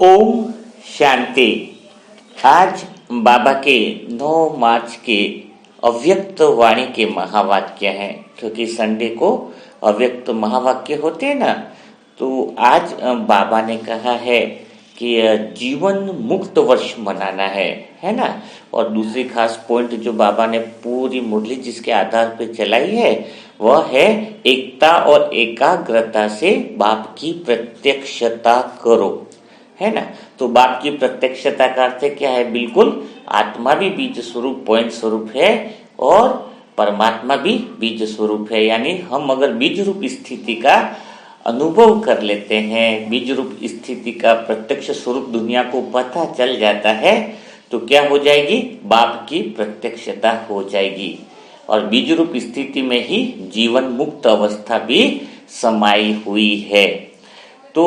ओम शांति। आज बाबा के 9 मार्च के अव्यक्त वाणी के महावाक्य हैं, क्योंकि संडे को अव्यक्त महावाक्य होते हैं ना। तो आज बाबा ने कहा है कि जीवन मुक्त वर्ष मनाना है ना। और दूसरी खास पॉइंट जो बाबा ने पूरी मुरली जिसके आधार पर चलाई है वह है एकता और एकाग्रता से बाप की प्रत्यक्षता करो, है ना। तो बाप की प्रत्यक्षता का अर्थ क्या है? बिल्कुल आत्मा भी बीज स्वरूप पॉइंट स्वरूप है और परमात्मा भी बीज स्वरूप है। यानी हम अगर बीज रूप स्थिति का अनुभव कर लेते हैं, बीज रूप स्थिति का प्रत्यक्ष स्वरूप दुनिया को पता चल जाता है, तो क्या हो जाएगी? बाप की प्रत्यक्षता हो जाएगी। और बीज रूप स्थिति में ही जीवन मुक्त अवस्था भी समाई हुई है। तो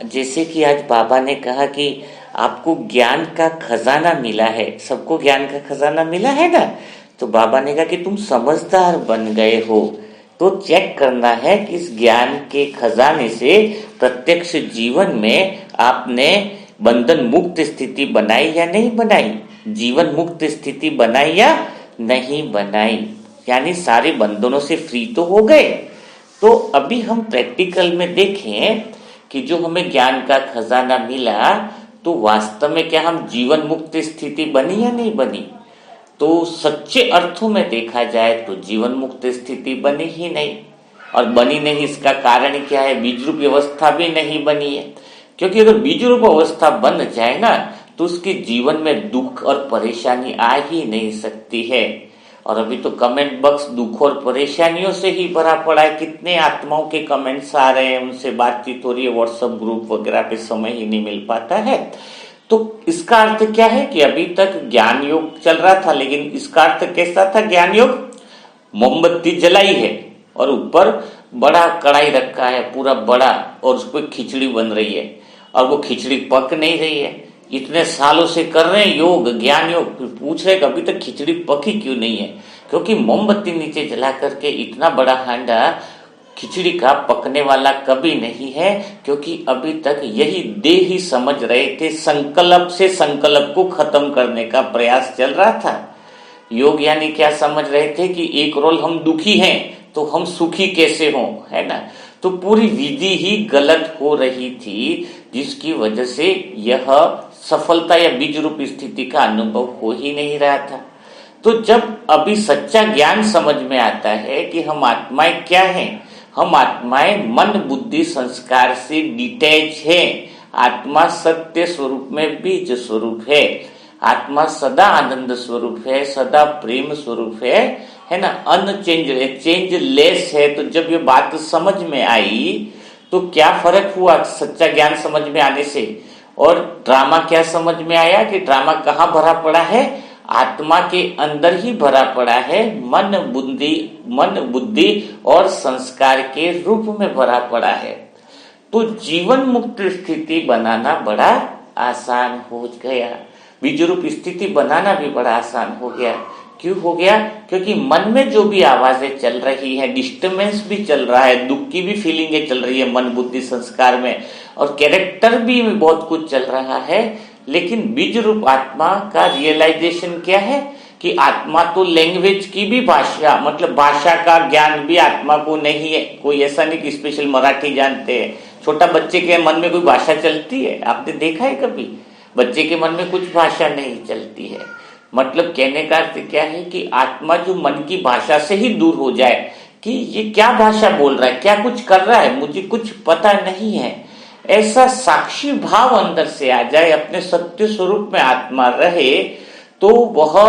जैसे कि आज बाबा ने कहा कि आपको ज्ञान का खजाना मिला है, सबको ज्ञान का खजाना मिला है ना। तो बाबा ने कहा कि तुम समझदार बन गए हो, तो चेक करना है कि इस ज्ञान के खजाने से प्रत्यक्ष जीवन में आपने बंधन मुक्त स्थिति बनाई या नहीं बनाई, जीवन मुक्त स्थिति बनाई या नहीं बनाई, यानी सारे बंधनों से फ्री तो हो गए। तो अभी हम प्रैक्टिकल में देखें कि जो हमें ज्ञान का खजाना मिला, तो वास्तव में क्या हम जीवन मुक्त स्थिति बनी या नहीं बनी? तो सच्चे अर्थों में देखा जाए तो जीवन मुक्त स्थिति बनी ही नहीं। और बनी नहीं इसका कारण क्या है? बीज रूप अवस्था भी नहीं बनी है। क्योंकि अगर बीज रूप अवस्था बन जाए ना, तो उसके जीवन में दुख और परेशानी आ ही नहीं सकती है। और अभी तो कमेंट बॉक्स दुख और परेशानियों से ही भरा पड़ा है। कितने आत्माओं के कमेंट्स आ रहे हैं, उनसे बातचीत हो रही है, व्हाट्सएप ग्रुप वगैरह पे समय ही नहीं मिल पाता है। तो इसका अर्थ क्या है कि अभी तक ज्ञान योग चल रहा था, लेकिन इसका अर्थ कैसा था? ज्ञान योग मोमबत्ती जलाई है और ऊपर बड़ा कढ़ाई रखा है पूरा बड़ा, और उस पर खिचड़ी बन रही है और वो खिचड़ी पक नहीं रही है। इतने सालों से कर रहे हैं योग, ज्ञान योग, फिर पूछ रहे अभी तक खिचड़ी पकी क्यों नहीं है? क्योंकि मोमबत्ती नीचे जला करके इतना बड़ा हांडा खिचड़ी का पकने वाला कभी नहीं है। क्योंकि अभी तक यही देह ही समझ रहे थे, संकल्प से संकल्प को खत्म करने का प्रयास चल रहा था। योग यानी क्या समझ रहे थे कि एक रोल हम दुखी हैं तो हम सुखी कैसे हों, है ना। तो पूरी विधि ही गलत हो रही थी, जिसकी वजह से यह सफलता या बीज रूप स्थिति का अनुभव हो ही नहीं रहा था। तो जब अभी सच्चा ज्ञान समझ में आता है कि हम आत्माएं क्या हैं, हम आत्माएं मन बुद्धि संस्कार से डिटैच है। आत्मा सत्य स्वरूप में बीज स्वरूप है। आत्मा सदा आनंद स्वरूप है, सदा प्रेम स्वरूप है ना, अनचेंज है, चेंज लेस है। तो जब ये बात समझ में आई तो क्या फर्क हुआ सच्चा ज्ञान समझ में आने से? और ड्रामा क्या समझ में आया कि ड्रामा कहाँ भरा पड़ा है? आत्मा के अंदर ही भरा पड़ा है। मन बुद्धि और संस्कार के रूप में भरा पड़ा है। तो जीवन मुक्त स्थिति बनाना बड़ा आसान हो गया, बीज रूप स्थिति बनाना भी बड़ा आसान हो गया। क्यों हो गया? क्योंकि मन में जो भी आवाजें चल रही है, डिस्टर्बेंस भी चल रहा है, दुख की भी फीलिंगें चल रही है मन बुद्धि संस्कार में, और कैरेक्टर भी बहुत कुछ चल रहा है। लेकिन बीज रूप आत्मा का रियलाइजेशन क्या है कि आत्मा तो लैंग्वेज की भी भाषा, मतलब भाषा का ज्ञान भी आत्मा को नहीं है। कोई ऐसा नहीं कि स्पेशल मराठी जानते हैं। छोटा बच्चे के मन में कोई भाषा चलती है? आपने देखा है कभी? बच्चे के मन में कुछ भाषा नहीं चलती है। मतलब कहने का अर्थ क्या है कि आत्मा जो मन की भाषा से ही दूर हो जाए कि ये क्या भाषा बोल रहा है, क्या कुछ कर रहा है, मुझे कुछ पता नहीं है, ऐसा साक्षी भाव अंदर से आ जाए, अपने सत्य स्वरूप में आत्मा रहे, तो वह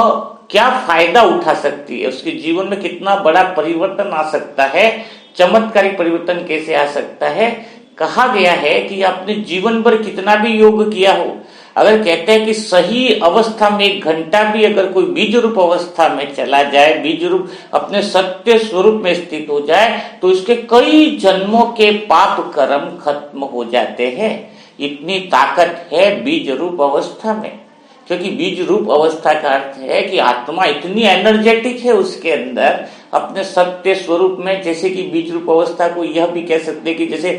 क्या फायदा उठा सकती है, उसके जीवन में कितना बड़ा परिवर्तन आ सकता है, चमत्कारी परिवर्तन कैसे आ सकता है। कहा गया है कि आपने जीवन भर कितना भी योग किया हो, अगर कहते हैं कि सही अवस्था में 1 घंटा भी अगर कोई बीज रूप अवस्था में चला जाए, बीज रूप अपने सत्य स्वरूप में स्थित हो जाए, तो इसके कई जन्मों के पाप कर्म खत्म हो जाते हैं। इतनी ताकत है बीज रूप अवस्था में। क्योंकि बीज रूप अवस्था का अर्थ है कि आत्मा इतनी एनर्जेटिक है उसके अंदर, अपने सत्य स्वरूप में, जैसे कि बीज रूप अवस्था को यह भी कह सकते हैं कि जैसे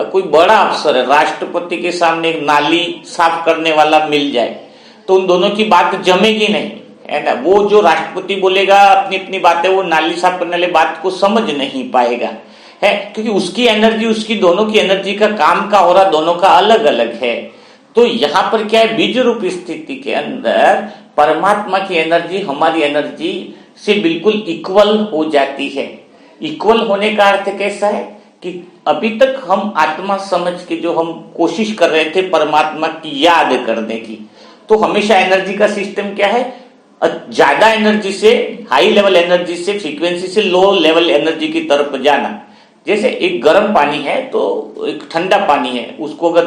कोई बड़ा अफसर है, राष्ट्रपति के सामने एक नाली साफ करने वाला मिल जाए तो उन दोनों की बात जमेगी नहीं, है ना। वो जो राष्ट्रपति बोलेगा अपनी अपनी बातें, वो नाली साफ करने वाले बात को समझ नहीं पाएगा, है, क्योंकि उसकी एनर्जी, उसकी दोनों की एनर्जी का काम का हो रहा दोनों का अलग अलग है। तो यहाँ पर क्या है, बीज रूप स्थिति के अंदर परमात्मा की एनर्जी हमारी एनर्जी से बिल्कुल इक्वल हो जाती है। इक्वल होने का अर्थ कैसा है कि अभी तक हम आत्मा समझ के जो हम कोशिश कर रहे थे परमात्मा की याद करने की, तो हमेशा एनर्जी का सिस्टम क्या है, ज्यादा एनर्जी से, हाई लेवल एनर्जी से, फ्रीक्वेंसी से लो लेवल एनर्जी की तरफ जाना। जैसे एक गर्म पानी है तो एक ठंडा पानी है, उसको अगर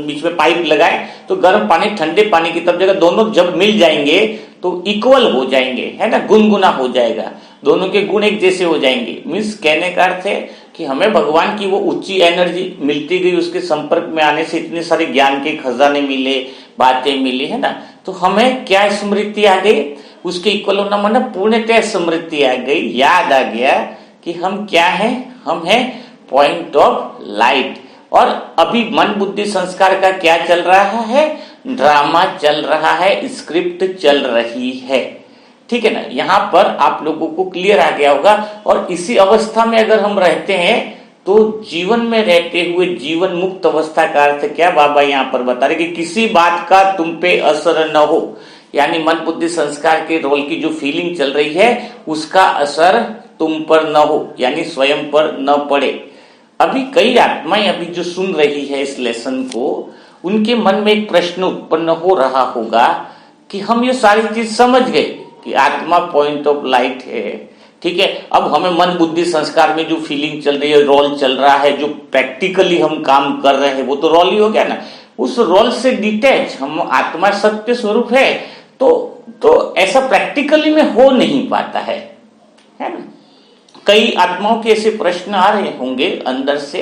बीच में पाइप लगाए तो गर्म पानी ठंडे पानी की तरफ जाएगा, दोनों जब मिल जाएंगे तो इक्वल हो जाएंगे, है ना, गुनगुना हो जाएगा, दोनों के गुण एक जैसे हो जाएंगे। मीन्स कहने का अर्थ है कि हमें भगवान की वो ऊंची एनर्जी मिलती गई, उसके संपर्क में आने से इतने सारे ज्ञान के खजाने मिले, बातें मिली, है ना। तो हमें क्या स्मृति आ गई, उसके इक्वल होना माना पूर्णतः स्मृति आ गई, याद आ गया कि हम क्या हैं, हम हैं पॉइंट ऑफ लाइट। और अभी मन बुद्धि संस्कार का क्या चल रहा है, ड्रामा चल रहा है, स्क्रिप्ट चल रही है, ठीक है ना। यहाँ पर आप लोगों को क्लियर आ गया होगा। और इसी अवस्था में अगर हम रहते हैं तो जीवन में रहते हुए जीवन मुक्त अवस्था का अर्थ क्या बाबा यहाँ पर बता रहे कि किसी बात का तुम पे असर न हो, यानी मन बुद्धि संस्कार के रोल की जो फीलिंग चल रही है उसका असर तुम पर न हो, यानी स्वयं पर न पड़े। अभी कई आत्माएं अभी जो सुन रही है इस लेसन को, उनके मन में एक प्रश्न उत्पन्न हो रहा होगा कि हम ये सारी चीज समझ गए कि आत्मा पॉइंट ऑफ लाइट है, ठीक है, अब हमें मन बुद्धि संस्कार में जो फीलिंग चल रही है, रोल चल रहा है, जो प्रैक्टिकली हम काम कर रहे हैं वो तो रोल ही हो गया ना। उस रोल से डिटैच हम आत्मा सत्य स्वरूप है, तो ऐसा प्रैक्टिकली में हो नहीं पाता है ना। कई आत्माओं के ऐसे प्रश्न आ रहे होंगे अंदर से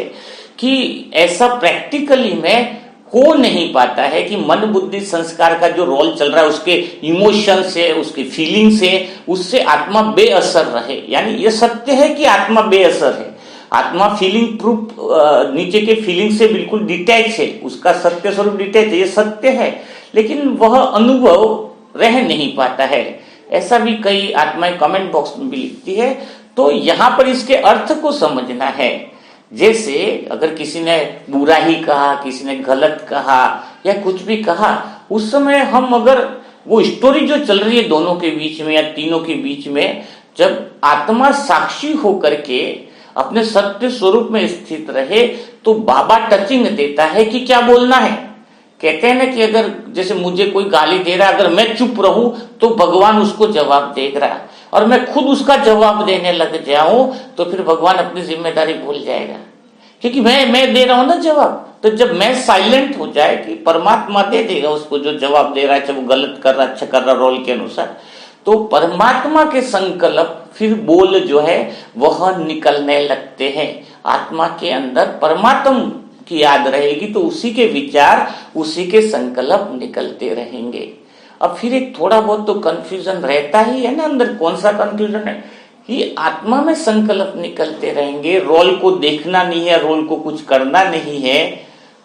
कि ऐसा प्रैक्टिकली में हो नहीं पाता है कि मन बुद्धि संस्कार का जो रोल चल रहा है उसके इमोशन से, उसके फीलिंग से, उससे आत्मा बेअसर रहे। यानी ये सत्य है कि आत्मा बेअसर है, आत्मा फीलिंग प्रूफ, नीचे के फीलिंग से बिल्कुल डिटैच है, उसका सत्य स्वरूप डिटैच है, ये सत्य है, लेकिन वह अनुभव रह नहीं पाता है। ऐसा भी कई आत्माएं कमेंट बॉक्स में भी लिखती है। तो यहां पर इसके अर्थ को समझना है। जैसे अगर किसी ने बुरा ही कहा, किसी ने गलत कहा या कुछ भी कहा, उस समय हम अगर वो स्टोरी जो चल रही है दोनों के बीच में या तीनों के बीच में, जब आत्मा साक्षी होकर के अपने सत्य स्वरूप में स्थित रहे तो बाबा टचिंग देता है कि क्या बोलना है। कहते हैं ना कि अगर जैसे मुझे कोई गाली दे रहा है, अगर मैं चुप रहूं तो भगवान उसको जवाब दे रहा है, और मैं खुद उसका जवाब देने लग जाऊं तो फिर भगवान अपनी जिम्मेदारी भूल जाएगा, क्योंकि मैं दे रहा हूं ना जवाब। तो जब मैं साइलेंट हो जाए कि परमात्मा दे देगा उसको जो जवाब दे रहा है, चाहे वो गलत कर रहा, अच्छा कर रहा, रोल के अनुसार, तो परमात्मा के संकल्प फिर बोल जो है वह निकलने लगते हैं। आत्मा के अंदर परमात्मा की याद रहेगी तो उसी के विचार, उसी के संकल्प निकलते रहेंगे। अब फिर एक थोड़ा बहुत तो कंफ्यूजन रहता ही है ना अंदर। कौन सा कंफ्यूजन है कि आत्मा में संकल्प निकलते रहेंगे, रोल को देखना नहीं है, रोल को कुछ करना नहीं है,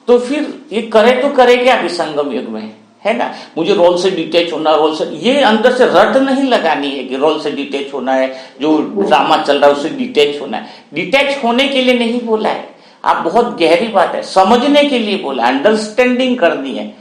तो फिर ये करे तो करे क्या अभी संगम युग में, है ना। मुझे रोल से डिटैच होना, रोल से, ये अंदर से रट नहीं लगानी है कि रोल से डिटैच होना है, जो ड्रामा चल रहा है उससे डिटैच होना है। डिटैच होने के लिए नहीं बोला है, आप बहुत गहरी बात है, समझने के लिए बोला, अंडरस्टैंडिंग करनी है,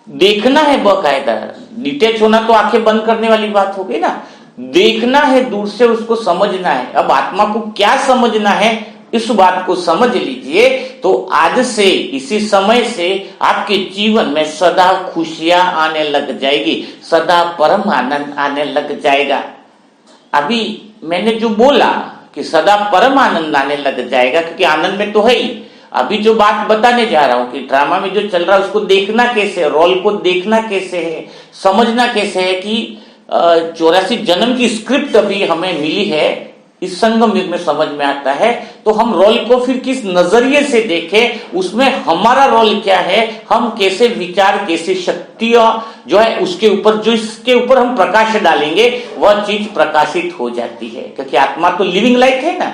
देखना है बकायदा। डिटैच होना तो आंखें बंद करने वाली बात हो गई ना, देखना है दूर से, उसको समझना है। अब आत्मा को क्या समझना है इस बात को समझ लीजिए, तो आज से, इसी समय से आपके जीवन में सदा खुशियां आने लग जाएगी, सदा परम आनंद आने लग जाएगा। अभी मैंने जो बोला कि सदा परम आनंद आने लग जाएगा, क्योंकि आनंद में तो है ही। अभी जो बात बताने जा रहा हूं कि ड्रामा में जो चल रहा है उसको देखना कैसे है, रोल को देखना कैसे है, समझना कैसे है कि 84 जन्म की स्क्रिप्ट अभी हमें मिली है, इस संगम युग में समझ में आता है। तो हम रोल को फिर किस नजरिए से देखें, उसमें हमारा रोल क्या है, हम कैसे विचार, कैसे शक्तियां जो है उसके ऊपर, जो इसके ऊपर हम प्रकाश डालेंगे वह चीज प्रकाशित हो जाती है। क्योंकि आत्मा तो लिविंग लाइट है ना,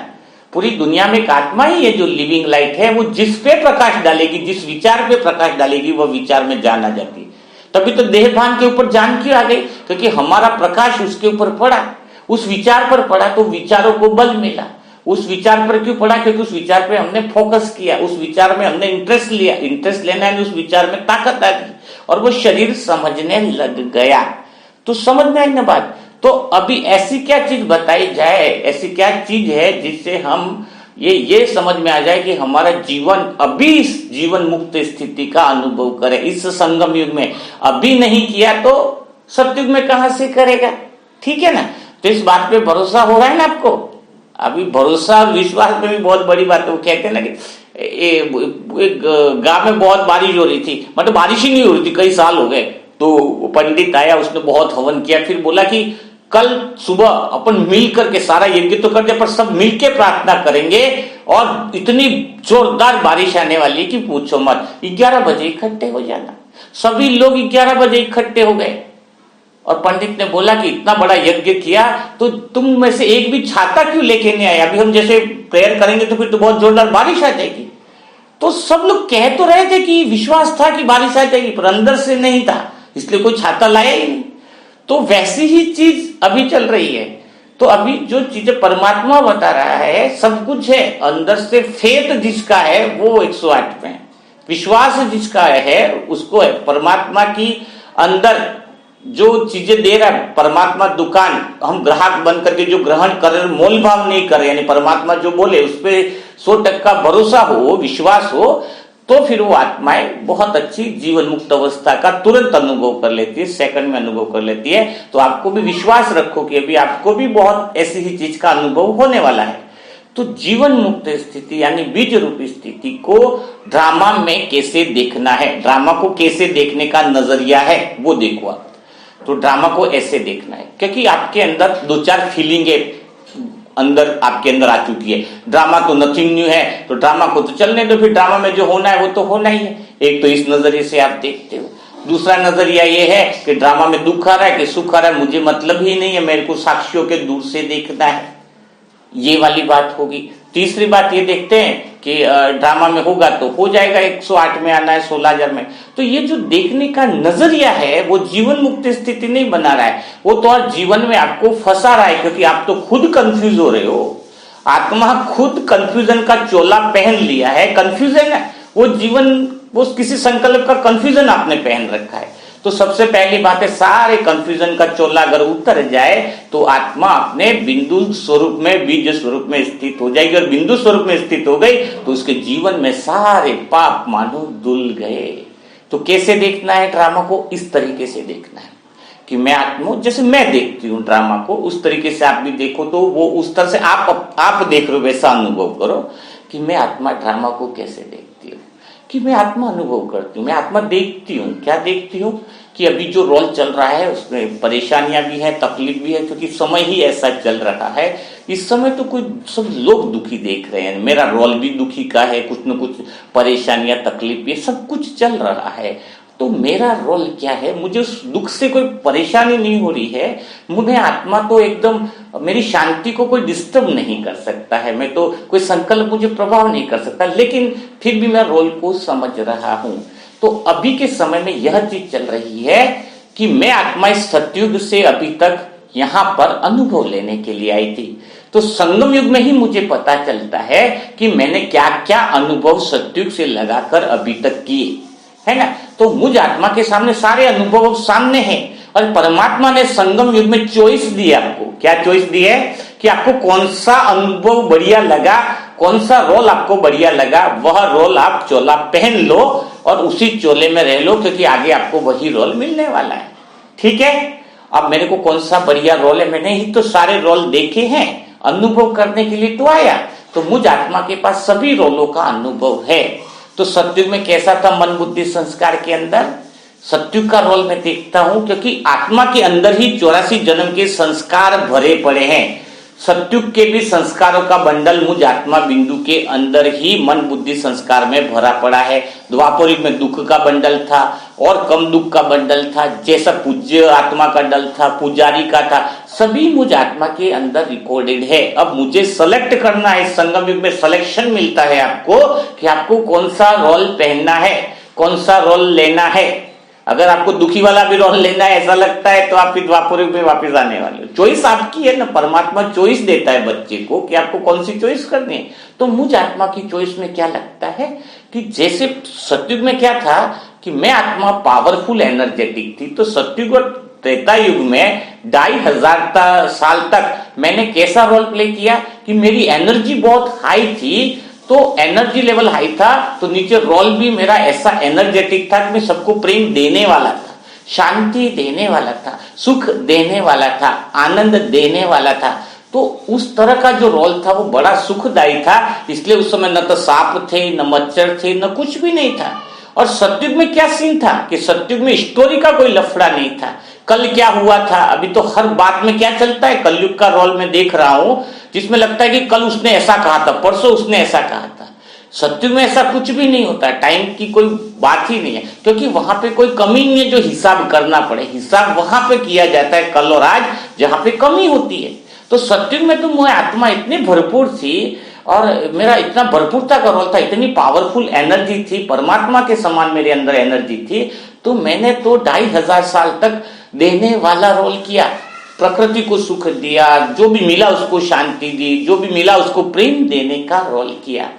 पूरी दुनिया में एक आत्मा ही है जो लिविंग लाइट है। वो जिस पे प्रकाश डालेगी, जिस विचार पे प्रकाश डालेगी, वह विचार में जान आ जाती है। तभी तो देह भान के ऊपर जान क्यों आ गई, क्योंकि हमारा प्रकाश उसके ऊपर पड़ा, उस विचार पर पड़ा, तो विचारों को बल मिला। उस विचार पर क्यों पड़ा, क्योंकि उस विचार पे हमने फोकस किया, उस विचार में हमने इंटरेस्ट लिया। इंटरेस्ट लेना है, उस विचार में ताकत आ गई और वो शरीर समझने लग गया। तो समझ में आई ना बात। तो अभी ऐसी क्या चीज बताई जाए, ऐसी क्या चीज है जिससे हम ये समझ में आ जाए कि हमारा जीवन अभी इस जीवन मुक्त स्थिति का अनुभव करे। इस संगम युग में अभी नहीं किया तो सतयुग में कहां से करेगा। ठीक है ना। तो इस बात पे भरोसा हो रहा है ना आपको। अभी भरोसा और विश्वास में भी बहुत बड़ी बात है। वो कहते हैं ना कि एक गांव में बहुत बारिश हो रही थी, मतलब बारिश ही नहीं हो रही थी, कई साल हो गए। तो पंडित आया, उसने बहुत हवन किया, फिर बोला कि कल सुबह अपन मिल करके सारा यज्ञ तो कर दे, पर सब मिलके प्रार्थना करेंगे और इतनी जोरदार बारिश आने वाली है कि पूछो मत। 11 बजे इकट्ठे हो जाना। सभी लोग 11 बजे इकट्ठे हो गए और पंडित ने बोला कि इतना बड़ा यज्ञ किया तो तुम में से एक भी छाता क्यों लेके नहीं आया। अभी हम जैसे प्रेयर करेंगे तो फिर तो बहुत जोरदार बारिश आ जाएगी। तो सब लोग कह तो रहे थे कि विश्वास था कि बारिश आ जाएगी, पर अंदर से नहीं था, इसलिए कोई छाता लाया ही नहीं। तो वैसी ही चीज अभी चल रही है। तो अभी जो चीजें परमात्मा बता रहा है सब कुछ है अंदर से। फेथ जिसका है वो 108 में, विश्वास जिसका है उसको है। परमात्मा की अंदर जो चीजें दे रहा है परमात्मा, दुकान हम ग्राहक बन करके जो ग्रहण कर रहे, मोल भाव नहीं कर रहे, यानी परमात्मा जो बोले उस पर 100% भरोसा हो, विश्वास हो, तो फिर वो आत्माएं बहुत अच्छी जीवन मुक्त अवस्था का तुरंत अनुभव कर लेती है, सेकंड में अनुभव कर लेती है। तो आपको भी विश्वास रखो कि अभी आपको भी बहुत ऐसी ही चीज का अनुभव होने वाला है। तो जीवन मुक्त स्थिति यानी बीज रूपी स्थिति को ड्रामा में कैसे देखना है, ड्रामा को कैसे देखने का नजरिया है वो देखो आप। तो ड्रामा को ऐसे देखना है क्योंकि आपके अंदर 2-4 फीलिंगे अंदर आपके अंदर आ चुकी है। ड्रामा तो नथिंग न्यू है, तो ड्रामा को तो चलने दो, फिर ड्रामा में जो होना है वो तो होना ही है। एक तो इस नजरिए से आप देखते हो। दूसरा नजरिया ये है कि ड्रामा में दुख आ रहा है कि सुख आ रहा है, मुझे मतलब ही नहीं है, मेरे को साक्षियों के दूर से देखना है, ये वाली बात होगी। तीसरी बात ये देखते हैं कि ड्रामा में होगा तो हो जाएगा, 108 में आना है, 16,000 में। तो ये जो देखने का नजरिया है वो जीवन मुक्त स्थिति नहीं बना रहा है, वो तो और जीवन में आपको फंसा रहा है, क्योंकि आप तो खुद कंफ्यूज हो रहे हो। आत्मा खुद कंफ्यूजन का चोला पहन लिया है। कंफ्यूजन है वो जीवन, वो किसी संकल्प का कंफ्यूजन आपने पहन रखा है। तो सबसे पहली बात है, सारे कंफ्यूजन का चोला अगर उतर जाए तो आत्मा अपने बिंदु स्वरूप में, बीज स्वरूप में स्थित हो जाएगी। और बिंदु स्वरूप में स्थित हो गई तो उसके जीवन में सारे पाप मानो धुल गए। तो कैसे देखना है ड्रामा को, इस तरीके से देखना है कि मैं आत्मा, जैसे मैं देखती हूँ ड्रामा को उस तरीके से आप भी देखो। तो वो उस तरह से आप देख रहे हो वैसा अनुभव करो कि मैं आत्मा ड्रामा को कैसे देखती हूँ, कि मैं आत्मा अनुभव करती हूँ, मैं आत्मा देखती हूँ। क्या देखती हूँ कि अभी जो रोल चल रहा है उसमें परेशानियां भी है, तकलीफ भी है, क्योंकि समय ही ऐसा चल रहा है। इस समय तो कोई सब लोग दुखी देख रहे हैं, मेरा रोल भी दुखी का है, कुछ न कुछ परेशानियां, तकलीफ भी, सब कुछ चल रहा है। तो मेरा रोल क्या है, मुझे उस दुख से कोई परेशानी नहीं हो रही है, मुझे आत्मा तो एकदम मेरी शांति को कोई डिस्टर्ब नहीं कर सकता है, मैं तो कोई संकल्प मुझे प्रभाव नहीं कर सकता, लेकिन फिर भी मैं रोल को समझ रहा हूं। तो अभी के समय में यह चीज चल रही है कि मैं आत्मा इस सतयुग से अभी तक यहां पर अनुभव लेने के लिए आई थी। तो संगम युग में ही मुझे पता चलता है कि मैंने क्या क्या अनुभव सतयुग से लगाकर अभी तक किए, है ना। तो मुझ आत्मा के सामने सारे अनुभव सामने हैं और परमात्मा ने संगम युग में चॉइस दी आपको। क्या चॉइस दी है कि आपको कौन सा अनुभव बढ़िया लगा, कौन सा रोल आपको बढ़िया लगा, वह रोल आप चोला पहन लो और उसी चोले में रह लो, क्योंकि आगे आपको वही रोल मिलने वाला है। ठीक है। अब मेरे को कौन सा बढ़िया रोल है, मैंने ही तो सारे रोल देखे हैं, अनुभव करने के लिए तो आया। तो मुझ आत्मा के पास सभी रोलों का अनुभव है। तो सतयुग में कैसा था मन बुद्धि संस्कार के अंदर, सतयुग का रोल मैं देखता हूं, क्योंकि आत्मा के अंदर ही 84 जन्म के संस्कार भरे पड़े हैं। सत्युग के भी संस्कारों का बंडल मुझ आत्मा बिंदु के अंदर ही मन बुद्धि संस्कार में भरा पड़ा है। द्वापर युग में दुख का बंडल था और कम दुख का बंडल था, जैसा पूज्य आत्मा का दल था, पुजारी का था, सभी मुझ आत्मा के अंदर रिकॉर्डेड है। अब मुझे सेलेक्ट करना है, संगम युग में सिलेक्शन मिलता है आपको कि आपको कौन सा रोल पहनना है, कौन सा रोल लेना है। अगर आपको दुखी वाला भी रोल लेना है ऐसा लगता है तो आप फिर द्वापर युग में वापस आने वाले हो। चॉइस आपकी है ना, परमात्मा चॉइस देता है बच्चे को कि आपको कौन सी चॉइस करनी है। तो मुझ आत्मा की चॉइस में क्या लगता है कि जैसे सतयुग में क्या था कि मैं आत्मा पावरफुल एनर्जेटिक थी, तो सतयुग और त्रेता युग में 2500 साल तक मैंने कैसा रोल प्ले किया कि मेरी एनर्जी बहुत हाई थी, तो एनर्जी लेवल हाई था तो नीचे रोल भी मेरा ऐसा एनर्जेटिक था कि मैं सबको प्रेम देने वाला था, शांति देने वाला था, सुख देने वाला था, आनंद देने वाला था। तो उस तरह का जो रोल था वो बड़ा सुखदायी था। इसलिए उस समय न तो सांप थे, न मच्छर थे, न कुछ भी नहीं था। और सतयुग में क्या सीन था कि सतयुग में स्टोरी का कोई लफड़ा नहीं था, कल क्या हुआ था। अभी तो हर बात में क्या चलता है, कलयुग का रोल में देख रहा हूं जिसमें लगता है कि कल उसने ऐसा कहा था, परसों उसने ऐसा कहा था। सतयुग में ऐसा कुछ भी नहीं होता, टाइम की कोई बात ही नहीं है, क्योंकि वहां पे कोई कमी नहीं है जो हिसाब करना पड़े। हिसाब वहां पे किया जाता है कल और आज, जहां पे कमी होती है। तो सतयुग में तो मैं आत्मा इतनी भरपूर थी और मेरा इतना भरपूरता का रोल था, इतनी पावरफुल एनर्जी थी, परमात्मा के समान मेरे अंदर एनर्जी थी। तो मैंने तो 2500 साल तक देने वाला रोल किया, प्रकृति को सुख दिया, जो भी मिला उसको शांति दी, जो भी मिला उसको प्रेम देने का रोल किया।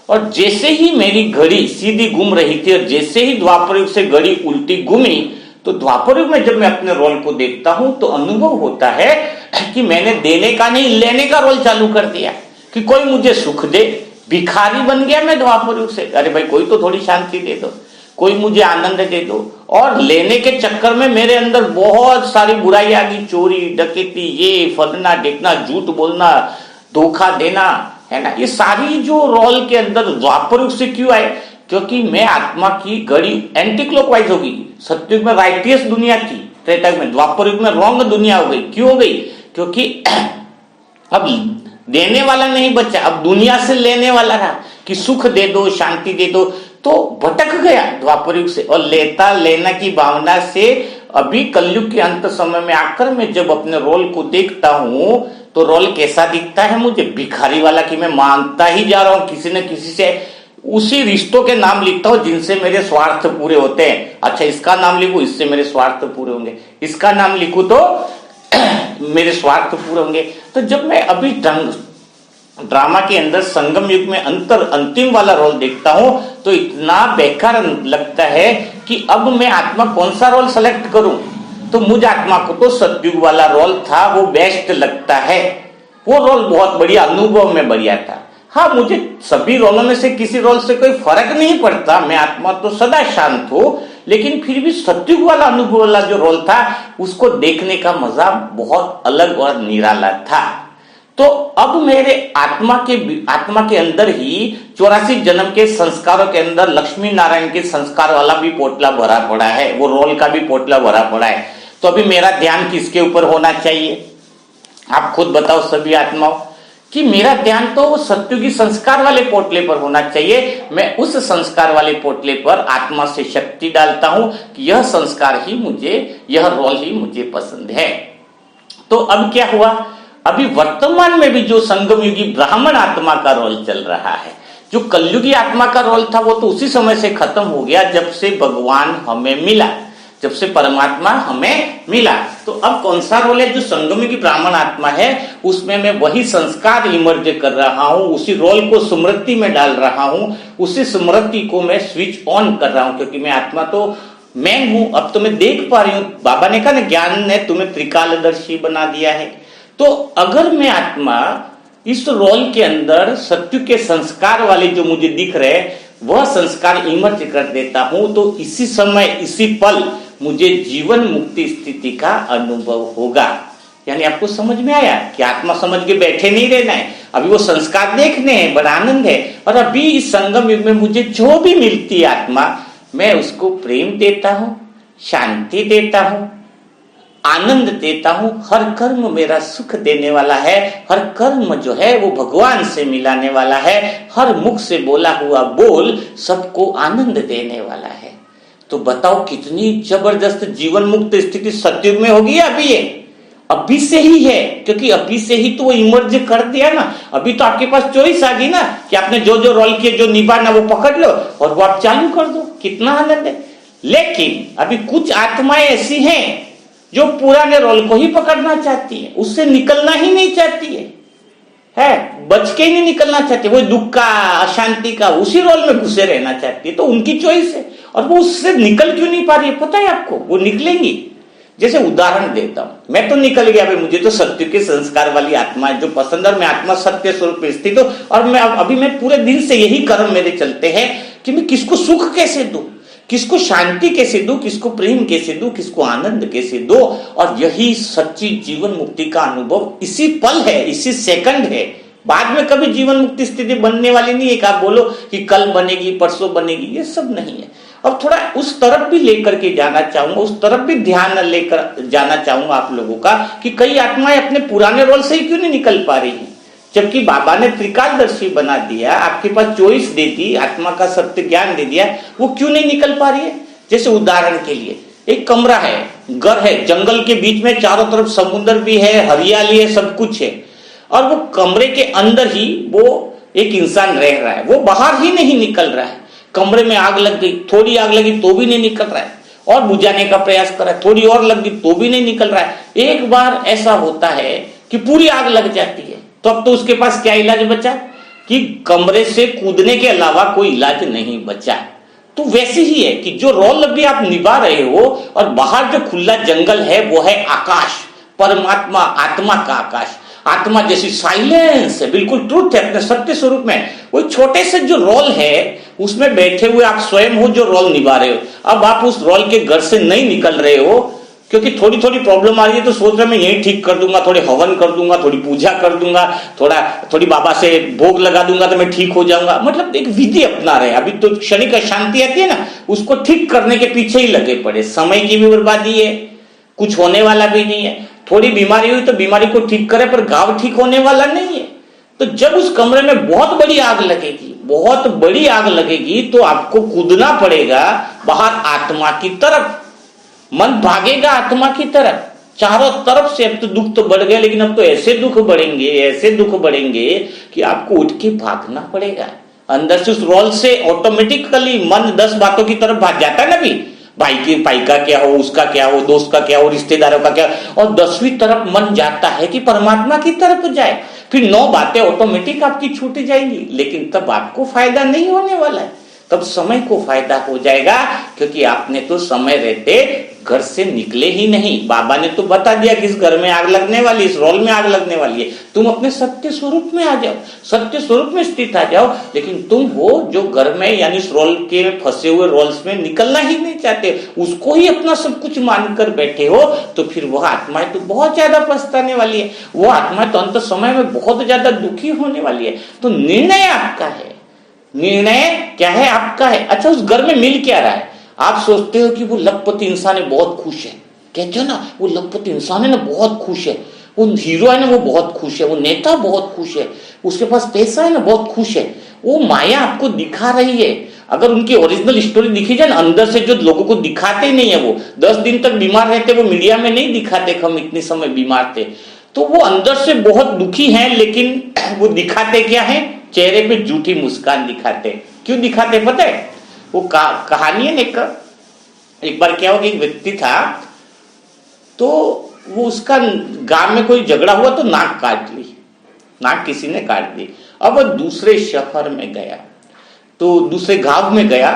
और जैसे ही मेरी घड़ी सीधी घूम रही थी और जैसे ही द्वापर युग से घड़ी उल्टी घूमी, तो द्वापर युग में जब मैं अपने रोल को देखता हूं तो अनुभव होता है कि मैंने देने का नहीं लेने का रोल चालू कर दिया कि कोई मुझे सुख दे। भिखारी बन गया मैं द्वापर युग से, अरे भाई कोई तो थोड़ी शांति दे दो, कोई मुझे आनंद दे दो। और लेने के चक्कर में मेरे अंदर बहुत सारी बुराई आ गई, चोरी डकैती, ये फलना देखना, झूठ बोलना, धोखा देना, है ना। ये सारी जो रोल के अंदर द्वापर युग से क्यों आए, क्योंकि मैं आत्मा की घड़ी एंटी क्लॉकवाइज हो गई। सतयुग में राइटियस दुनिया थी, त्रेता युग में, द्वापर युग में रॉन्ग दुनिया हो गई। क्यों हो गई, क्योंकि अब देने वाला नहीं बचा, अब दुनिया से लेने वाला रहा कि सुख दे दो, शांति दे दो। तो भटक गया द्वापर युग से, और लेता लेना की भावना से अभी कलयुग के अंत समय में आकर मैं जब अपने रोल को देखता हूं तो रोल कैसा दिखता है मुझे, भिखारी वाला, कि मैं मांगता ही जा रहा हूं किसी न किसी से, उसी रिश्तों के नाम लिखता हूं जिनसे मेरे स्वार्थ पूरे होते हैं। अच्छा इसका नाम लिखूं, इससे मेरे स्वार्थ पूरे होंगे, इसका नाम लिखूं तो मेरे स्वार्थ पूरे होंगे। तो जब मैं अभी ड्रामा के अंदर संगम युग में अंतिम वाला रोल देखता हूं तो इतना बेकार लगता है कि अब मैं आत्मा कौन सा रोल सेलेक्ट करूं। तो मुझ आत्मा को तो सतयुग वाला रोल था वो बेस्ट लगता है, वो रोल बहुत बढ़िया, अनुभव में बढ़िया था। हाँ, मुझे सभी रोलों में से किसी रोल से कोई फर्क नहीं पड़ता, मैं आत्मा तो सदा शांत हूं, लेकिन फिर भी सतयुग वाला अनुभव वाला जो रोल था उसको देखने का मजा बहुत अलग और निराला था। तो अब मेरे आत्मा के अंदर ही 84 जन्म के संस्कारों के अंदर लक्ष्मी नारायण के संस्कार वाला भी पोटला भरा पड़ा है, वो रोल का भी पोटला भरा पड़ा है। तो अभी मेरा ध्यान किसके ऊपर होना चाहिए, आप खुद बताओ सभी आत्माओं, कि मेरा ध्यान तो वो सत्युगी संस्कार वाले पोटले पर होना चाहिए। मैं उस संस्कार वाले पोटले पर आत्मा से शक्ति डालता हूं कि यह संस्कार ही मुझे, यह रोल ही मुझे पसंद है। तो अब क्या हुआ, अभी वर्तमान में भी जो संगम युगी ब्राह्मण आत्मा का रोल चल रहा है, जो कलयुगी आत्मा का रोल था वो तो उसी समय से खत्म हो गया जब से भगवान हमें मिला, जब से परमात्मा हमें मिला। तो अब कौन सा रोल है, जो संगम युगी ब्राह्मण आत्मा है उसमें मैं वही संस्कार इमर्ज कर रहा हूं, उसी रोल को स्मृति में डाल रहा हूं, उसी स्मृति को मैं स्विच ऑन कर रहा हूं, क्योंकि मैं आत्मा तो मैं हूं। अब तो मैं देख पा रही हूं, बाबा ने कहा ना ज्ञान ने तुम्हें त्रिकालदर्शी बना दिया है। तो अगर मैं आत्मा इस रोल के अंदर सत्य के संस्कार वाले जो मुझे दिख रहे वह संस्कार इमर्ज कर देता हूं, तो इसी समय इसी पल मुझे जीवन मुक्ति स्थिति का अनुभव होगा। यानी आपको समझ में आया कि आत्मा समझ के बैठे नहीं रहना है, अभी वो संस्कार देखने हैं, बड़ा आनंद है। और अभी इस संगम युग में मुझे जो भी मिलती है आत्मा, मैं उसको प्रेम देता हूं, शांति देता हूं, आनंद देता हूं, हर कर्म मेरा सुख देने वाला है, हर कर्म जो है वो भगवान से मिलाने वाला है, हर मुख से बोला हुआ बोल सबको आनंद देने वाला है। तो बताओ कितनी जबरदस्त जीवन मुक्त स्थिति सतयुग में होगी। अभी ये अभी से ही है, क्योंकि अभी से ही तो वो इमर्ज कर दिया ना। अभी तो आपके पास चॉइस आ गई ना कि आपने जो जो रोल किए, जो निभाना वो पकड़ लो और वो आप चालू कर दो, कितना आनंद है। लेकिन अभी कुछ आत्माएं ऐसी हैं जो पुराने रोल को ही पकड़ना चाहती है, उससे निकलना ही नहीं चाहती है, बच के ही नहीं निकलना चाहती, वो दुख का, अशांति का, उसी रोल में घुसे रहना चाहती है। तो उनकी चॉइस है और वो उससे निकल क्यों नहीं पा रही है पता है आपको? वो निकलेंगी। जैसे उदाहरण देता हूं, मैं तो निकल गया भाई, मुझे तो सत्य के संस्कार वाली आत्मा है जो पसंद, और मैं आत्मा सत्य स्वरूप में स्थित हूं, और मैं पूरे दिन से यही कर्म मेरे चलते हैं कि मैं किसको सुख कैसे दूं, किसको शांति कैसे दूं, किसको प्रेम कैसे दूं, किसको आनंद कैसे दो। और यही सच्ची जीवन मुक्ति का अनुभव इसी पल है, इसी सेकंड है। बाद में कभी जीवन मुक्ति स्थिति बनने वाली नहीं है कि आप बोलो कि कल बनेगी, परसों बनेगी, ये सब नहीं है। अब थोड़ा उस तरफ भी लेकर के जाना चाहूंगा, उस तरफ भी ध्यान लेकर जाना चाहूंगा आप लोगों का कि कई आत्माएं अपने पुराने रोल से ही क्यों नहीं निकल पा रही हैं, जबकि बाबा ने त्रिकालदर्शी बना दिया, आपके पास चॉइस दे दी, आत्मा का सत्य ज्ञान दे दिया, वो क्यों नहीं निकल पा रही है। जैसे उदाहरण के लिए एक कमरा है, घर है, जंगल के बीच में, चारों तरफ समुद्र भी है, हरियाली है, सब कुछ है, और वो कमरे के अंदर ही वो एक इंसान रह रहा है, वो बाहर ही नहीं निकल रहा है। कमरे में आग लग गई, थोड़ी आग लगी तो भी नहीं निकल रहा है, और बुझाने का प्रयास कर रहा है, थोड़ी और लग गई तो भी नहीं निकल रहा है। एक बार ऐसा होता है कि पूरी आग लग जाती है, तो अब तो उसके पास क्या इलाज बचा कि कमरे से कूदने के अलावा कोई इलाज नहीं बचा। तो वैसे ही है कि जो रोल अभी आप निभा रहे हो और बाहर जो खुला जंगल है वो है आकाश, परमात्मा, आत्मा का आकाश, आत्मा जैसी साइलेंस है, बिल्कुल ट्रुथ है अपने सत्य स्वरूप में। वो छोटे से जो रोल है उसमें बैठे हुए आप स्वयं हो जो रोल निभा रहे हो। अब आप उस रोल के घर से नहीं निकल रहे हो क्योंकि थोड़ी थोड़ी प्रॉब्लम आ रही है, तो सोच रहे मैं यही ठीक कर दूंगा, थोड़े हवन कर दूंगा, थोड़ी पूजा कर दूंगा, थोड़ी बाबा से भोग लगा दूंगा तो मैं ठीक हो जाऊंगा। मतलब एक विधि अपना रहे। अभी तो क्षणिक अशांति आती है ना, उसको ठीक करने के पीछे ही लगे पड़े। समय की भी बर्बादी है, कुछ होने वाला भी नहीं है। थोड़ी बीमारी हुई तो बीमारी को ठीक करे, पर घाव ठीक होने वाला नहीं है। तो जब उस कमरे में बहुत बड़ी आग लगेगी, बहुत बड़ी आग लगेगी, तो आपको कूदना पड़ेगा बाहर आत्मा की तरफ। मन भागेगा आत्मा की तरफ, चारों तरफ से। अब तो दुख तो बढ़ गए, लेकिन अब तो ऐसे दुख बढ़ेंगे, ऐसे दुख बढ़ेंगे कि आपको उठ के भागना पड़ेगा। अंदर से उस रोल से ऑटोमेटिकली मन 10 बातों की तरफ भाग जाता है ना। भी भाई का क्या हो, उसका क्या हो, दोस्त का क्या हो, रिश्तेदारों का क्या, और 10वीं तरफ मन जाता है कि परमात्मा की तरफ जाए। फिर 9 बातें ऑटोमेटिक आपकी छूट जाएंगी, लेकिन तब आपको फायदा नहीं होने वाला है, तब समय को फायदा हो जाएगा, क्योंकि आपने तो समय रहते घर से निकले ही नहीं। बाबा ने तो बता दिया कि इस घर में आग लगने वाली, इस रोल में आग लगने वाली है। तुम अपने सत्य स्वरूप में आ जाओ, सत्य स्वरूप में स्थित आ जाओ। लेकिन तुम हो जो घर में यानी इस रोल के फंसे हुए रोल्स में निकलना ही नहीं चाहते, उसको ही अपना सब कुछ मानकर बैठे हो, तो फिर वह आत्माएं तो बहुत ज्यादा पछताने वाली है। वो आत्माएं तो अंत समय में बहुत ज्यादा दुखी होने वाली है। तो निर्णय आपका है, निर्णय क्या है आपका है। अच्छा, उस घर में मिल क्या रहा है? आप सोचते हो कि वो लखपति इंसान है, बहुत खुश है, कहते हो ना, वो लखपति इंसान है ना, बहुत खुश है, वो हीरो है ना, वो बहुत खुश है, वो नेता बहुत खुश है, उसके पास पैसा है ना, बहुत खुश है। वो माया आपको दिखा रही है। अगर उनकी ओरिजिनल स्टोरी दिखी जाए ना, अंदर से जो लोगों को दिखाते नहीं है, वो 10 दिन तक बीमार रहते, वो मीडिया में नहीं दिखाते हम इतने समय बीमार थे, तो वो अंदर से बहुत दुखी है। लेकिन वो दिखाते क्या है? चेहरे पे झूठी मुस्कान दिखाते। क्यों दिखाते पता है? वो कहानी है ना, एक बार क्या हुआ कि एक व्यक्ति था, तो वो उसका गांव में कोई झगड़ा हुआ तो नाक काट ली, नाक किसी ने काट दी। अब वो दूसरे शहर में गया, तो दूसरे गांव में गया,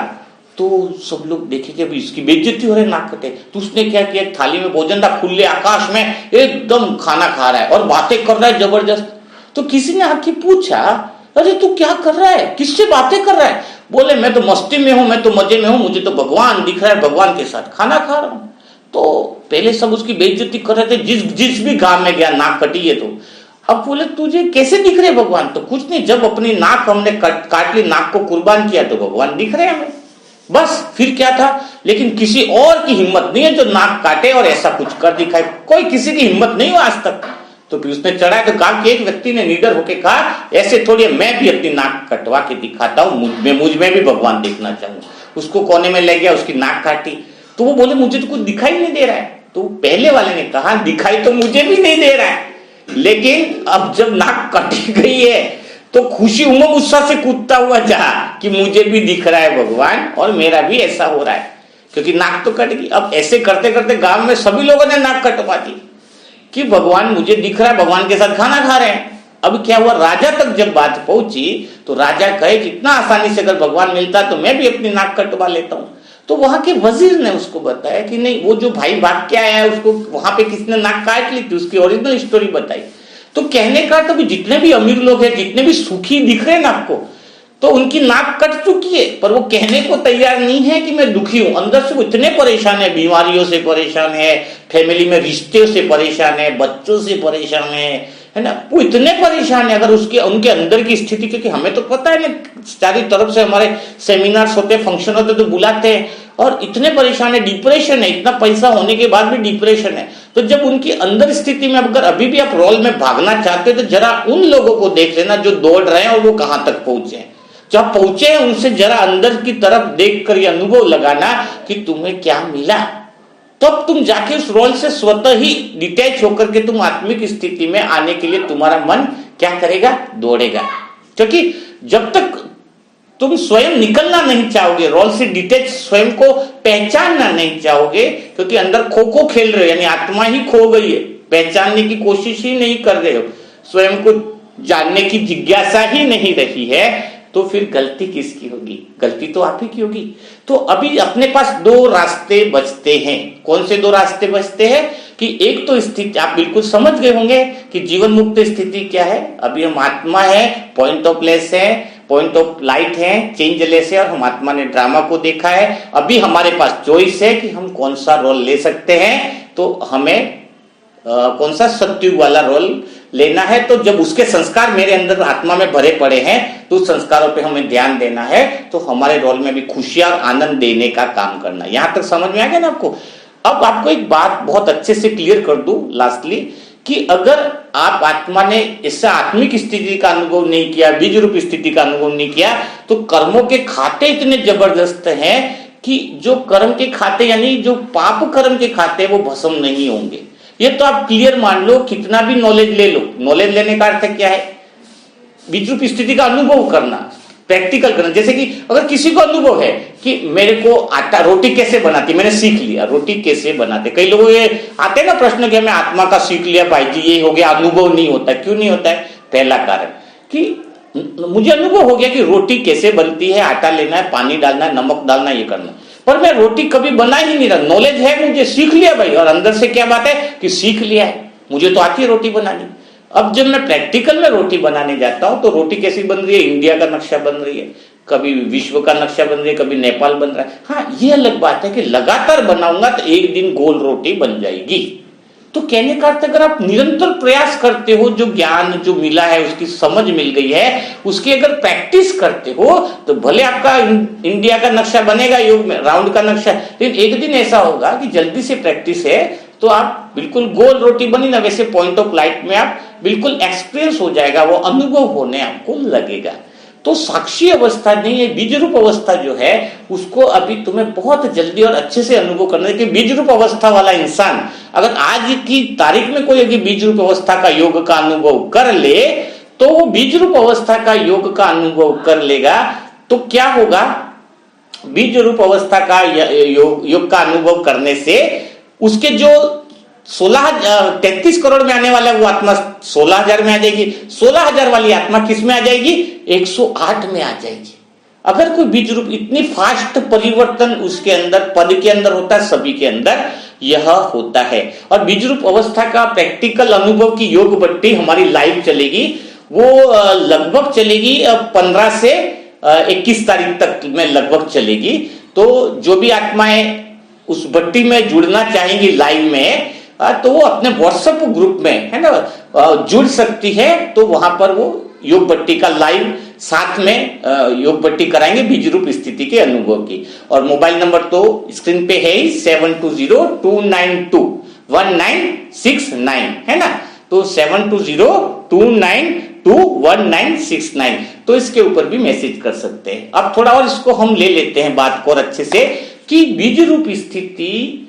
तो सब लोग देखे कि अभी इसकी बेइज्जती हो रही है, नाक कटे। तो उसने क्या किया, थाली में भोजन था, खुले आकाश में एकदम खाना खा रहा है और बातें कर रहा है जबरदस्त। तो किसी ने आके पूछा, अरे तू क्या कर रहा है, किससे बातें कर रहा है? बोले मैं तो मस्ती में हूं, मैं तो मजे में हूं, मुझे तो भगवान दिख रहा है, भगवान के साथ खाना खा रहा हूं। तो पहले सब उसकी बेइज्जती कर रहे थे, जिस भी गांव में गया नाक कटी है। तो अब बोले तुझे कैसे दिख रहे भगवान? तो कुछ नहीं, जब अपनी नाक हमने काट ली, नाक को कुर्बान किया, तो भगवान दिख रहे हमें। बस फिर क्या था। लेकिन किसी और की हिम्मत नहीं है जो नाक काटे और ऐसा कुछ कर दिखाए, कोई किसी की हिम्मत नहीं हुआ आज तक। तो फिर उसने चढ़ाया तो कहा कि एक व्यक्ति ने निडर होकर कहा ऐसे थोड़ी मैं भी अपनी नाक कटवा के दिखाता हूं, मुझ में भी भगवान देखना चाहूंगा। उसको कोने में ले गया, उसकी नाक काटी। तो वो बोले मुझे तो कुछ दिखाई नहीं दे रहा है। तो पहले वाले ने कहा दिखाई तो मुझे भी नहीं दे रहा है, लेकिन अब जब नाक कटी गई है तो खुशी उमंग उत्साह से कूदता हुआ जा कि मुझे भी दिख रहा है भगवान और मेरा भी ऐसा हो रहा है, क्योंकि नाक तो कट गई। अब ऐसे करते करते गांव में सभी लोगों ने नाक कटवा दी कि भगवान मुझे दिख रहा है, भगवान के साथ खाना खा रहे हैं। अब क्या हुआ, राजा तक जब बात पहुंची तो राजा कहे कि इतना आसानी से अगर भगवान मिलता तो मैं भी अपनी नाक कटवा लेता हूं। तो वहां के वजीर ने उसको बताया कि नहीं, वो जो भाई भाग के आया है उसको वहां पे किसने नाक काट ली थी, उसकी ओरिजिनल स्टोरी बताई। तो कहने का तो जितने भी अमीर लोग हैं, जितने भी सुखी दिख रहे हैं ना आपको, तो उनकी नाक कट चुकी है, पर वो कहने को तैयार नहीं है कि मैं दुखी हूं। अंदर से वो इतने परेशान है, बीमारियों से परेशान है, फैमिली में रिश्ते से परेशान है, बच्चों से परेशान है ना, वो इतने परेशान है। अगर उसके उनके अंदर की स्थिति, क्योंकि हमें तो पता है ना, सारी तरफ से हमारे सेमिनार्स होते, फंक्शन होते तो बुलाते हैं, और इतने परेशान है, डिप्रेशन है, इतना पैसा होने के बाद भी डिप्रेशन है। तो जब उनकी अंदर स्थिति में अगर अभी भी आप रोल में भागना चाहते हो तो जरा उन लोगों को देख लेना जो दौड़ रहे हैं और वो कहां तक पहुंचे हैं। जब पहुंचे हैं उनसे जरा अंदर की तरफ देखकर ये अनुभव लगाना कि तुम्हें क्या मिला, तब तुम जाके उस रोल से स्वतः ही डिटैच होकर के तुम आत्मिक स्थिति में आने के लिए तुम्हारा मन क्या करेगा, दौड़ेगा। क्योंकि जब तक तुम स्वयं निकलना नहीं चाहोगे, रोल से डिटैच स्वयं को पहचानना नहीं चाहोगे, क्योंकि अंदर खो खो खेल रहे हो, यानी आत्मा ही खो गई है, पहचानने की कोशिश ही नहीं कर रहे हो, स्वयं को जानने की जिज्ञासा ही नहीं रही है, तो फिर गलती किसकी होगी, गलती तो आप ही की होगी। तो अभी अपने पास दो रास्ते बचते हैं। कौन से दो रास्ते बचते हैं कि एक तो स्थिति आप बिल्कुल समझ गए होंगे कि जीवन मुक्त स्थिति क्या है। अभी हम आत्मा है, पॉइंट ऑफ प्लेस है, पॉइंट ऑफ लाइट है, चेंजलेस है, और हम आत्मा ने ड्रामा को देखा है। अभी हमारे पास चॉइस है कि हम कौन सा रोल ले सकते हैं। तो हमें कौन सा सत्युग वाला रोल लेना है। तो जब उसके संस्कार मेरे अंदर आत्मा में भरे पड़े हैं तो उस संस्कारों पे हमें ध्यान देना है, तो हमारे रोल में भी खुशियां और आनंद देने का काम करना। यहां तक समझ में आ गया ना आपको। अब आपको एक बात बहुत अच्छे से क्लियर कर दूं लास्टली, कि अगर आप आत्मा ने इससे आत्मिक स्थिति का अनुभव नहीं किया, बीज रूप स्थिति का अनुभव नहीं किया, तो कर्मों के खाते इतने जबरदस्त हैं कि जो कर्म के खाते यानी जो पाप कर्म के खाते वो भस्म नहीं होंगे। ये तो आप क्लियर मान लो, कितना भी नॉलेज ले लो। नॉलेज लेने का अर्थ क्या है, बीज रूप स्थिति का अनुभव करना, प्रैक्टिकल करना। जैसे कि अगर किसी को अनुभव है कि मेरे को आटा रोटी कैसे बनाती, मैंने सीख लिया रोटी कैसे बनाते। कई लोगों ये आते ना प्रश्न कि मैं आत्मा का सीख लिया भाई जी, ये हो गया, अनुभव नहीं होता। क्यों नहीं होता है? पहला कारण कि मुझे अनुभव हो गया कि रोटी कैसे बनती है, आटा लेना है, पानी डालना है, नमक डालना, ये करना, पर मैं रोटी कभी बना ही नहीं रहा। नॉलेज है, मुझे सीख लिया भाई, और अंदर से क्या बात है कि सीख लिया है, मुझे तो आती है रोटी बनानी। अब जब मैं प्रैक्टिकल में रोटी बनाने जाता हूं तो रोटी कैसी बन रही है, इंडिया का नक्शा बन रही है, कभी विश्व का नक्शा बन रही है, कभी नेपाल बन रहा है। हाँ, ये अलग बात है कि लगातार बनाऊंगा तो एक दिन गोल रोटी बन जाएगी। तो कहने का अर्थ अगर आप निरंतर प्रयास करते हो, जो ज्ञान जो मिला है उसकी समझ मिल गई है, उसकी अगर प्रैक्टिस करते हो तो भले आपका इंडिया का नक्शा बनेगा योग में, राउंड का नक्शा, लेकिन एक दिन ऐसा होगा कि जल्दी से प्रैक्टिस है तो आप बिल्कुल गोल रोटी बनी ना वैसे पॉइंट ऑफ लाइट में आप बिल्कुल एक्सपीरियंस हो जाएगा, वो अनुभव होने आपको लगेगा। तो साक्षी अवस्था नहीं है, बीज रूप अवस्था जो है उसको अभी तुम्हें बहुत जल्दी और अच्छे से अनुभव करना है। कि बीज रूप अवस्था वाला इंसान अगर आज की तारीख में कोई अगर बीज रूप अवस्था का योग का अनुभव कर ले तो वो बीज रूप अवस्था का योग का अनुभव कर लेगा। तो क्या होगा, बीज रूप अवस्था का योग का अनुभव करने से उसके जो 33 करोड़ में आने वाला वो आत्मा 16,000 में आ जाएगी। 16,000 वाली आत्मा किस में आ जाएगी, 108 में आ जाएगी। अगर कोई बीज रूप इतनी फास्ट परिवर्तन उसके अंदर पद के अंदर होता है, सभी के अंदर यह होता है। और बीज रूप अवस्था का प्रैक्टिकल अनुभव की योग बट्टी हमारी लाइव चलेगी, वो लगभग चलेगी 15 से 21 तारीख तक में लगभग चलेगी। तो जो भी आत्माएं उस बट्टी में जुड़ना चाहेंगी लाइव में, तो वो अपने व्हाट्सएप ग्रुप में है ना जुड़ सकती है। तो वहां पर वो योग भट्टी का लाइव साथ में योग भट्टी कराएंगे बीज रूप स्थिति के अनुभव की। और मोबाइल नंबर तो स्क्रीन पे है ही 7202921969 है ना, तो 7202921969, तो इसके ऊपर भी मैसेज कर सकते हैं। अब थोड़ा और इसको हम ले लेते हैं बात को और अच्छे से कि बीज रूप स्थिति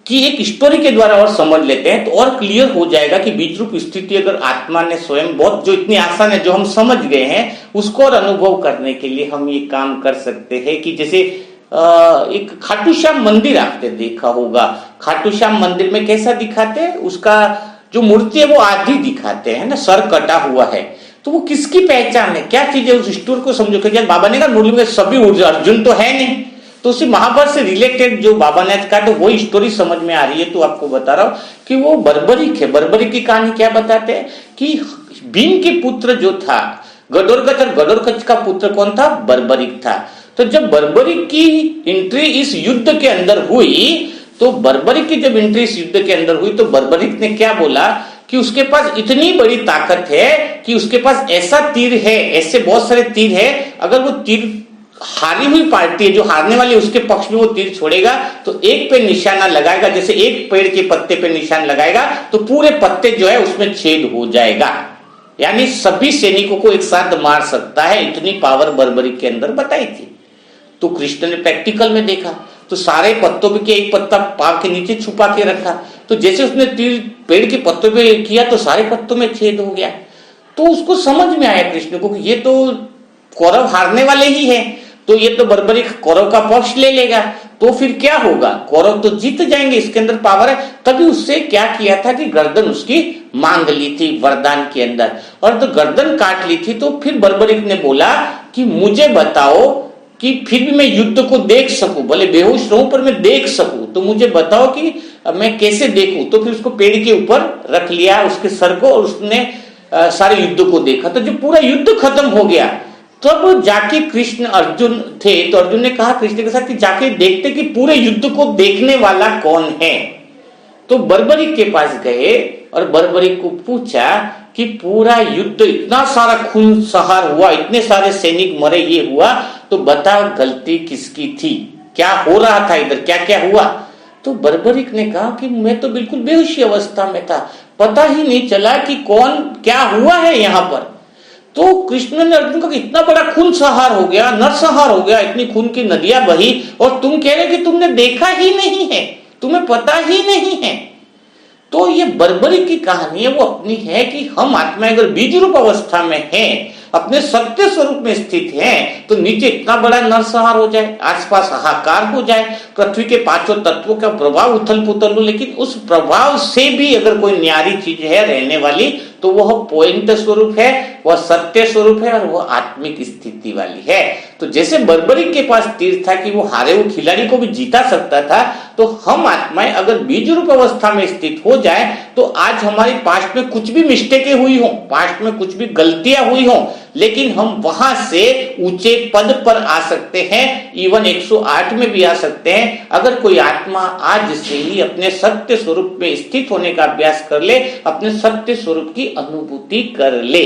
कि एक स्टोरी के द्वारा और समझ लेते हैं तो और क्लियर हो जाएगा कि बीज रूप स्थिति अगर आत्मा ने स्वयं बहुत जो इतनी आसान है जो हम समझ गए हैं उसको और अनुभव करने के लिए हम ये काम कर सकते हैं कि जैसे एक खाटू श्याम मंदिर आपने देखा होगा। खाटू श्याम मंदिर में कैसा दिखाते हैं, उसका जो मूर्ति है वो आधी दिखाते हैं ना, सर कटा हुआ है, तो वो किसकी पहचान है, क्या चीज है, उस स्टोरी को समझो। कि बाबा ने कहा मुरली में सभी अर्जुन तो है नहीं, तो उसी महाभारत से रिलेटेड जो बाबा ने कहा तो वही स्टोरी समझ में आ रही है। तो आपको बता रहा हूं कि वो बर्बरिक है। बर्बरिक की कहानी क्या बताते हैं कि भीम के पुत्र जो था गडोरगच, और गडोरगच का पुत्र कौन था, बर्बरिक था। तो जब बर्बरिक की एंट्री इस युद्ध के अंदर हुई, तो बर्बरिक की जब एंट्री इस युद्ध के अंदर हुई तो बर्बरिक ने क्या बोला कि उसके पास इतनी बड़ी ताकत है कि उसके पास ऐसा तीर है, ऐसे बहुत सारे तीर है, अगर वो तीर हारी हुई पार्टी है जो हारने वाली उसके पक्ष में वो तीर छोड़ेगा तो एक पे निशाना लगाएगा, जैसे एक पेड़ के पत्ते पे निशान लगाएगा तो पूरे पत्ते जो है उसमें छेद हो जाएगा, यानी सभी सैनिकों को एक साथ मार सकता है। इतनी पावर बर्बरिक के अंदर बताई थी। तो कृष्ण ने प्रैक्टिकल में देखा तो सारे पत्तों पे एक पत्ता पाव के नीचे छुपा के रखा, तो जैसे उसने तीर पेड़ के पत्तों पे किया तो सारे पत्तों में छेद हो गया। तो उसको समझ में आया कृष्ण को कि ये तो कौरव हारने वाले ही है, तो ये तो बर्बरिक कौरव का पक्ष ले लेगा, तो फिर क्या होगा, कौरव तो जीत जाएंगे, इसके अंदर पावर है। तभी उससे क्या किया था कि गर्दन उसकी मांग ली थी वरदान के अंदर, और तो गर्दन काट ली थी। तो फिर बर्बरिक ने बोला कि मुझे बताओ कि फिर भी मैं युद्ध को देख सकूं, भले बेहोश रहूं पर मैं देख सकूं, तो मुझे बताओ कि मैं कैसे देखूं। तो फिर उसको पेड़ के ऊपर रख लिया उसके सर को, और उसने सारे युद्ध को देखा। तो जब पूरा युद्ध खत्म हो गया तब जाके कृष्ण अर्जुन थे, तो अर्जुन ने कहा कृष्ण के साथ कि जाके देखते कि पूरे युद्ध को देखने वाला कौन है। तो बर्बरिक के पास गए और बर्बरिक को पूछा कि पूरा युद्ध इतना सारा खून सहार हुआ, इतने सारे सैनिक मरे, ये हुआ, तो बता गलती किसकी थी, क्या हो रहा था इधर, क्या क्या हुआ। तो बर्बरिक ने कहा कि मैं तो बिल्कुल बेहोशी अवस्था में था, पता ही नहीं चला कि कौन क्या हुआ है यहाँ पर। तो कृष्ण ने अर्जुन को इतना बड़ा खून सहार हो गया, नरसंहार हो गया, इतनी खून की नदियां बही, और तुम कह रहे कि तुमने देखा ही नहीं है, तुम्हें पता ही नहीं है। तो ये बर्बरिक की कहानी है वो अपनी है कि हम आत्मा अगर बीज रूप अवस्था में हैं, अपने सत्य स्वरूप में स्थित हैं, तो नीचे इतना बड़ा नरसंहार हो जाए, आसपास हाहाकार हो जाए, पृथ्वी के पांचों तत्वों का प्रभाव उथल पुथल हो, लेकिन उस प्रभाव से भी अगर कोई न्यारी चीज है रहने वाली तो वह पॉइंट स्वरूप है, वह सत्य स्वरूप है, और वह आत्मिक स्थिति वाली है। तो जैसे बर्बरिक के पास तीर था कि वो हारे हुए खिलाड़ी को भी जीता सकता था, तो हम आत्माएं अगर बीज रूप अवस्था में स्थित हो जाए तो आज हमारी पास्ट में कुछ भी मिस्टेकें हुई हो, पास्ट में कुछ भी गलतियां हुई हो, लेकिन हम वहां से ऊंचे पद पर आ सकते हैं, इवन 108 में भी आ सकते हैं। अगर कोई आत्मा आज से ही अपने सत्य स्वरूप में स्थित होने का अभ्यास कर ले, अपने सत्य स्वरूप की अनुभूति कर ले,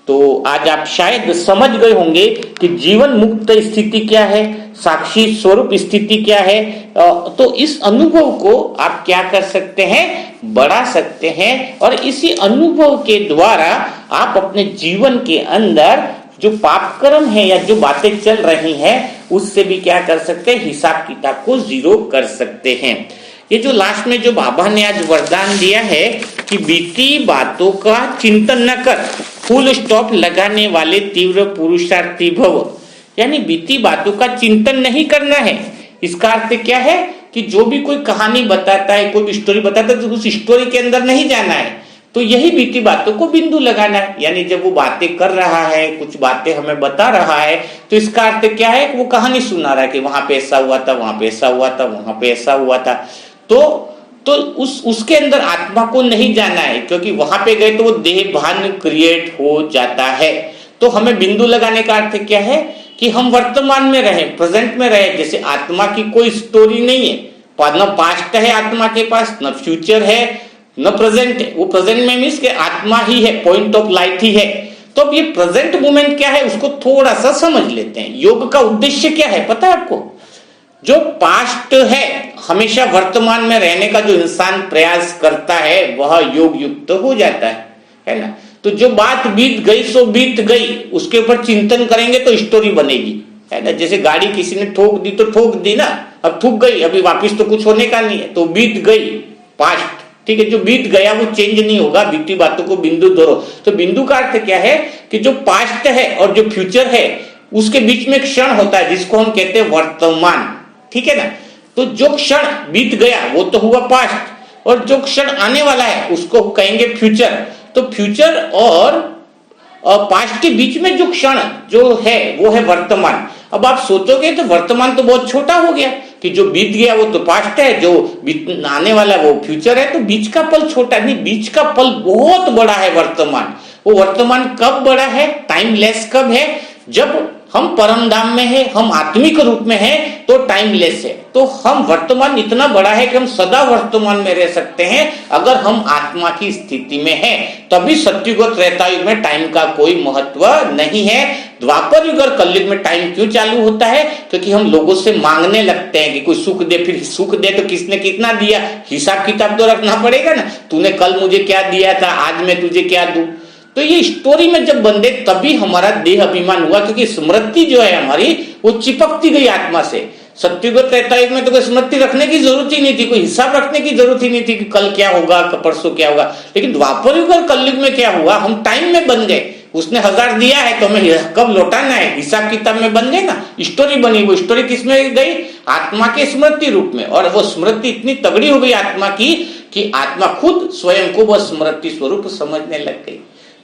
तो आज आप शायद समझ गए होंगे कि जीवन मुक्त स्थिति क्या है, साक्षी स्वरूप स्थिति क्या है। तो इस अनुभव को आप क्या कर सकते हैं, बढ़ा सकते हैं, और इसी अनुभव के द्वारा आप अपने जीवन के अंदर जो पाप कर्म है या जो बातें चल रही हैं उससे भी क्या कर सकते हैं, हिसाब किताब को जीरो कर सकते हैं। ये जो लास्ट में जो बाबा ने आज वरदान दिया है कि बीती बातों का चिंतन न कर, फुल स्टॉप लगाने वाले तीव्र पुरुषार्थी भव, यानी बीती बातों का चिंतन नहीं करना है। इसका अर्थ क्या है कि जो भी कोई कहानी बताता है, कोई भी स्टोरी बताता है, तो उस स्टोरी के अंदर नहीं जाना है, तो यही बीती बातों को बिंदु लगाना है। यानी जब वो बातें कर रहा है, कुछ बातें हमें बता रहा है, तो इसका अर्थ क्या है, वो कहानी सुना रहा है कि वहां पे ऐसा हुआ था, वहां पे ऐसा हुआ था, वहां पे ऐसा हुआ था, तो उसके अंदर आत्मा को नहीं जाना है, क्योंकि वहां पे गए तो वो देह भान क्रिएट हो जाता है। तो हमें बिंदु लगाने का अर्थ क्या है कि हम वर्तमान में रहे, प्रेजेंट में रहे। जैसे आत्मा की कोई स्टोरी नहीं है, न पास्ट है आत्मा के पास, न फ्यूचर है, न प्रेजेंट है। वो प्रेजेंट में मीन्स के आत्मा ही है, पॉइंट ऑफ लाइट ही है। तो अब ये प्रेजेंट मोमेंट क्या है उसको थोड़ा सा समझ लेते हैं। योग का उद्देश्य क्या है पता है आपको? जो पास्ट है, हमेशा वर्तमान में रहने का जो इंसान प्रयास करता है वह योग युक्त हो जाता है ना। तो जो बात बीत गई सो बीत गई, उसके ऊपर चिंतन करेंगे तो स्टोरी बनेगी, है ना। जैसे गाड़ी किसी ने ठोक दी तो ठोक दी ना, अब ठुक गई, अभी वापस तो कुछ होने का नहीं है, तो बीत गई, पास्ट, ठीक है। जो बीत गया वो चेंज नहीं होगा, बीती बातों को बिंदु दोहरो। तो बिंदु का अर्थ क्या है कि जो पास्ट है और जो फ्यूचर है उसके बीच में एक क्षण होता है जिसको हम कहते हैं वर्तमान, ठीक है ना। तो जो क्षण बीत गया वो तो हुआ पास्ट, और जो क्षण आने वाला है उसको कहेंगे फ्यूचर। तो फ्यूचर और पास्ट के बीच में जो क्षण जो है वो है वर्तमान। अब आप सोचोगे तो वर्तमान तो बहुत छोटा हो गया कि जो बीत गया वो तो पास्ट है, जो आने वाला वो फ्यूचर है, तो बीच का पल छोटा नहीं, बीच का पल बहुत बड़ा है वर्तमान। वो वर्तमान कब बड़ा है, टाइमलेस कब है? जब हम परम धाम में है, हम आत्मिक रूप में है तो टाइमलेस है। तो हम वर्तमान इतना बड़ा है कि हम सदा वर्तमान में रह सकते हैं अगर हम आत्मा की स्थिति में है। तभी सत्युग और त्रेता युग में टाइम का कोई महत्व नहीं है। द्वापर युग और कलयुग में टाइम क्यों चालू होता है? क्योंकि हम लोगों से मांगने लगते हैं कि कोई सुख दे, फिर सुख दे तो किसने कितना दिया, हिसाब किताब तो रखना पड़ेगा ना। तूने कल मुझे क्या दिया था, आज मैं तुझे क्या दूं। तो ये स्टोरी में जब बंदे तभी हमारा देह अभिमान हुआ, क्योंकि स्मृति जो है हमारी वो चिपकती गई आत्मा से। सत्युग त्रेता युग में तो कोई स्मृति रखने की जरूरत ही नहीं थी, कोई हिसाब रखने की जरूरत ही नहीं थी कि कल क्या होगा, परसों क्या होगा। लेकिन द्वापर युग और कलयुग में क्या हुआ, हम टाइम में बन गए। उसने 1000 दिया है तो हमें कब लौटाना है, हिसाब किताब में बन गए ना, स्टोरी बनी। वो स्टोरी किसमें गई? आत्मा के स्मृति रूप में। और वो स्मृति इतनी तगड़ी हो गई आत्मा की कि आत्मा खुद स्वयं को वह स्मृति स्वरूप समझने लग गई।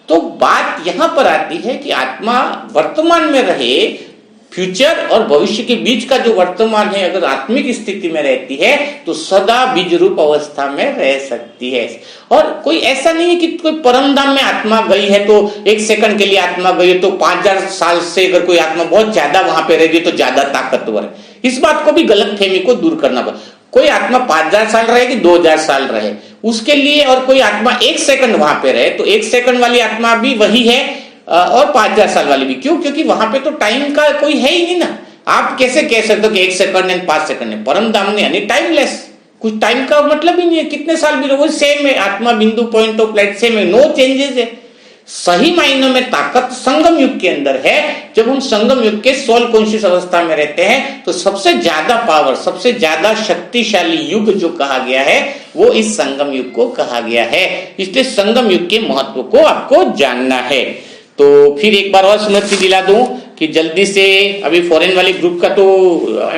तो बात यहां पर आती है कि आत्मा वर्तमान में रहे, फ्यूचर और भविष्य के बीच का जो वर्तमान है अगर आत्मिक स्थिति में रहती है तो सदा बीज रूप अवस्था में रह सकती है। और कोई ऐसा नहीं है कि कोई परम धाम में आत्मा गई है तो 1 सेकंड के लिए आत्मा गई है तो 5000 साल से अगर कोई आत्मा बहुत ज्यादा वहां पे रहेगी तो ज्यादा ताकतवर है। इस बात को भी गलतफहमी को दूर करना पड़ेगा। कोई आत्मा 5000 साल रहे कि 2000 साल रहे उसके लिए, और कोई आत्मा 1 सेकंड वहां पे रहे तो 1 सेकंड वाली आत्मा भी वही है और 5000 साल वाली भी। क्यों? क्योंकि वहां पे तो टाइम का कोई है ही नहीं ना। आप कैसे कह सकते हो कि 1 सेकंड एंड 5 सेकंड है? परम धाम ने यानी टाइमलेस, कुछ टाइम का मतलब ही नहीं है, कितने साल भी रहो सेम है। आत्मा बिंदु पॉइंट ऑफ लाइट सेम है, नो चेंजेस है। सही मायनों में ताकत संगम युग के अंदर है। जब हम संगम युग के सोल कॉन्शियस अवस्था में रहते हैं तो सबसे ज्यादा पावर, सबसे ज्यादा शक्तिशाली युग जो कहा गया है वो इस संगम युग को कहा गया है। इसलिए संगम युग के महत्व को आपको जानना है। तो फिर एक बार और स्मृति दिला दूं कि जल्दी से अभी फॉरेन वाले ग्रुप का तो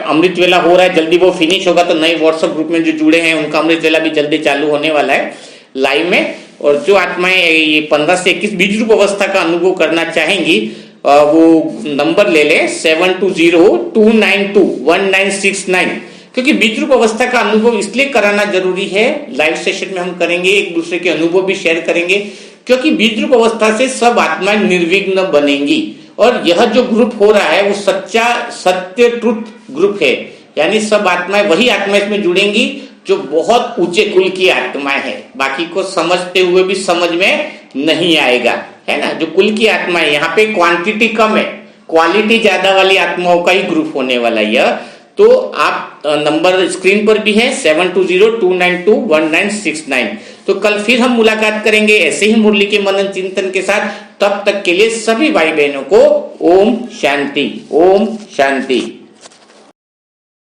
अमृत वेला हो रहा है, जल्दी वो फिनिश होगा तो नए व्हाट्सएप ग्रुप में जो जुड़े हैं उनका अमृत वेला भी जल्दी चालू होने वाला है लाइव में। और जो आत्माएं ये 15 से 21 बीज रूप अवस्था का अनुभव करना चाहेंगी वो नंबर ले लें 7202921969, क्योंकि बीज रूप अवस्था का अनुभव इसलिए कराना जरूरी है। लाइव सेशन में हम करेंगे, एक दूसरे के अनुभव भी शेयर करेंगे, क्योंकि बीज रूप अवस्था से सब आत्माएं निर्विघ्न बनेंगी। और यह जो ग्रुप हो रहा है वो सच्चा सत्य ट्रुथ ग्रुप है, यानी सब आत्माएं वही आत्माएं इसमें जुड़ेंगी जो बहुत ऊंचे कुल की आत्माएं है। बाकी को समझते हुए भी समझ में नहीं आएगा, है ना। जो कुल की आत्माएं, यहाँ पे क्वांटिटी कम है, क्वालिटी ज्यादा वाली आत्माओं का ही ग्रुप होने वाला है। तो आप नंबर स्क्रीन पर भी है 7202921969। तो कल फिर हम मुलाकात करेंगे ऐसे ही मुरली के मनन चिंतन के साथ। तब तक के लिए सभी भाई बहनों को ओम शांति, ओम शांति।